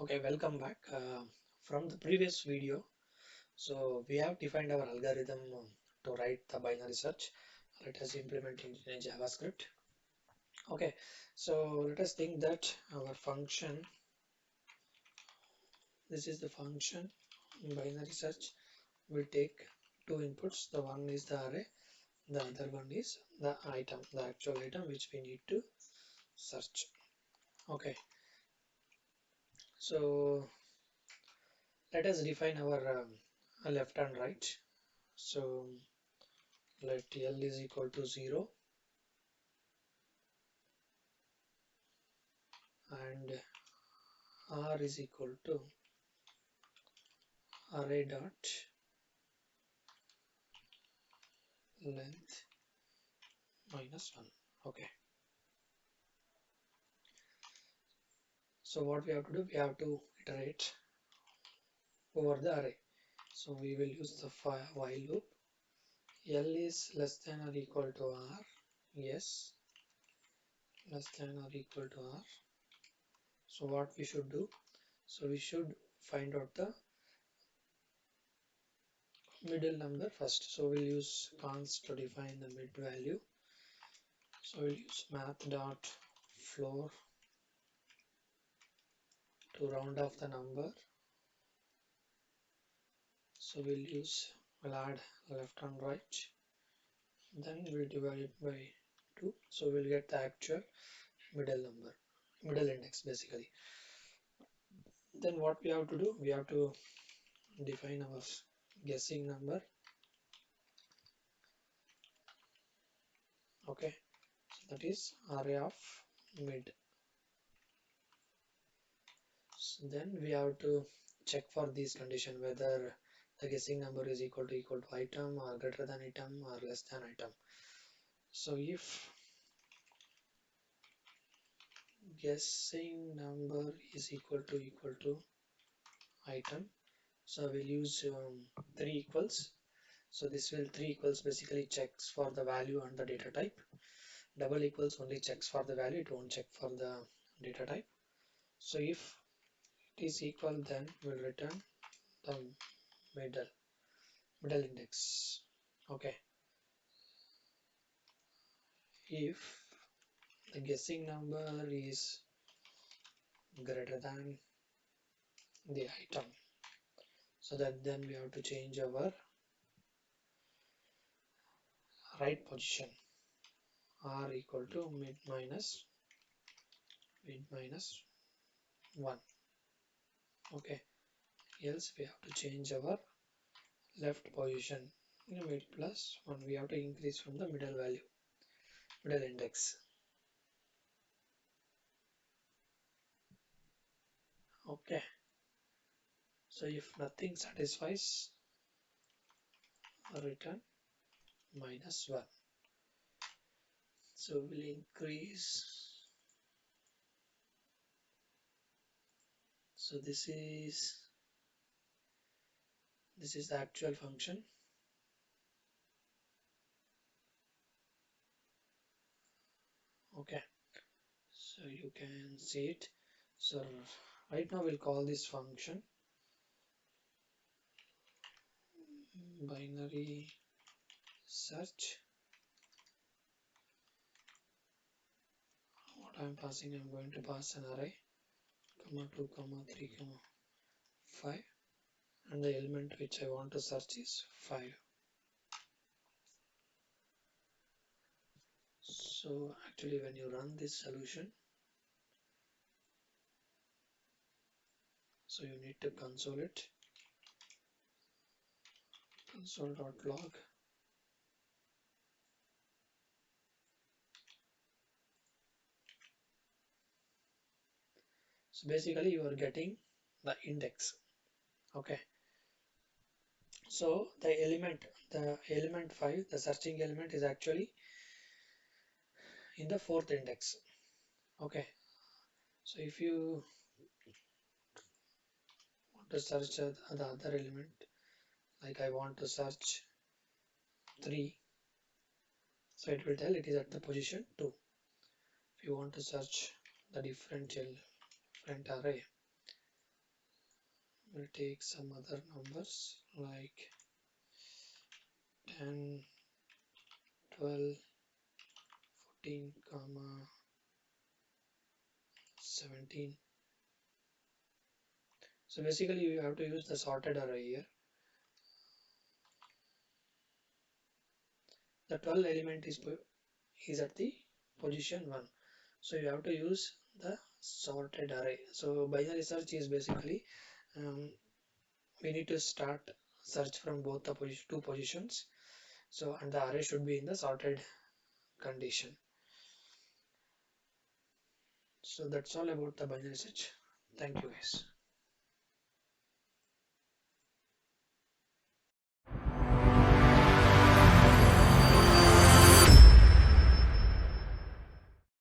Okay, welcome back. From the previous video, so we have defined our algorithm to write the binary search. Let us implement it in JavaScript. Okay, so let us think that our function, this is the function binary search, will take two inputs. The one is the array, the other one is the item, the actual item which we need to search. Okay, so let us define our left and right. So let L is equal to 0 and R is equal to array dot length minus 1. Okay, so what we have to do, we have to iterate over the array. So we will use the while loop. L is less than or equal to R. Yes, less than or equal to R. So what we should do, so we should find out the middle number first. So we'll use const to define the mid value. So we'll use math.floor to round off the number. So we'll add left and right, then we'll divide it by 2, so we'll get the actual middle number, middle index basically. Then what we have to do, we have to define our guessing number. Okay, so that is array of mid. So then we have to check for this condition whether the guessing number is equal to item or greater than item or less than item. So if guessing number is equal to item, so we'll use 3 equals. So this will 3 equals basically checks for the value and the data type. Double equals only checks for the value, it won't check for the data type. So if it is equal, then we'll return the middle index. Okay, if the guessing number is greater than the item, so that then we have to change our right position, r equal to mid minus 1. Okay, else we have to change our left position mid plus 1. We have to increase from the middle value, middle index. Okay, so if nothing satisfies, return -1. So we'll increase. So this is the actual function. Okay, so you can see it. So right now we'll call this function binary search. What I'm passing, I'm going to pass an array, comma 2, comma 3, comma 5, and the element which I want to search is 5. So actually when you run this solution, so you need to console it, console.log. So basically you are getting the index. Okay, so the element 5, the searching element, is actually in the 4th index. Okay, so if you want to search the other element, like I want to search 3, so it will tell it is at the position 2. If you want to search the different array, we'll take some other numbers like 10, 12, 14, comma 17. So basically you have to use the sorted array here. The 12 element is at the position 1. So you have to use the sorted array. So binary search is basically we need to start search from both the two positions. So and the array should be in the sorted condition. So that's all about the binary search. Thank you guys.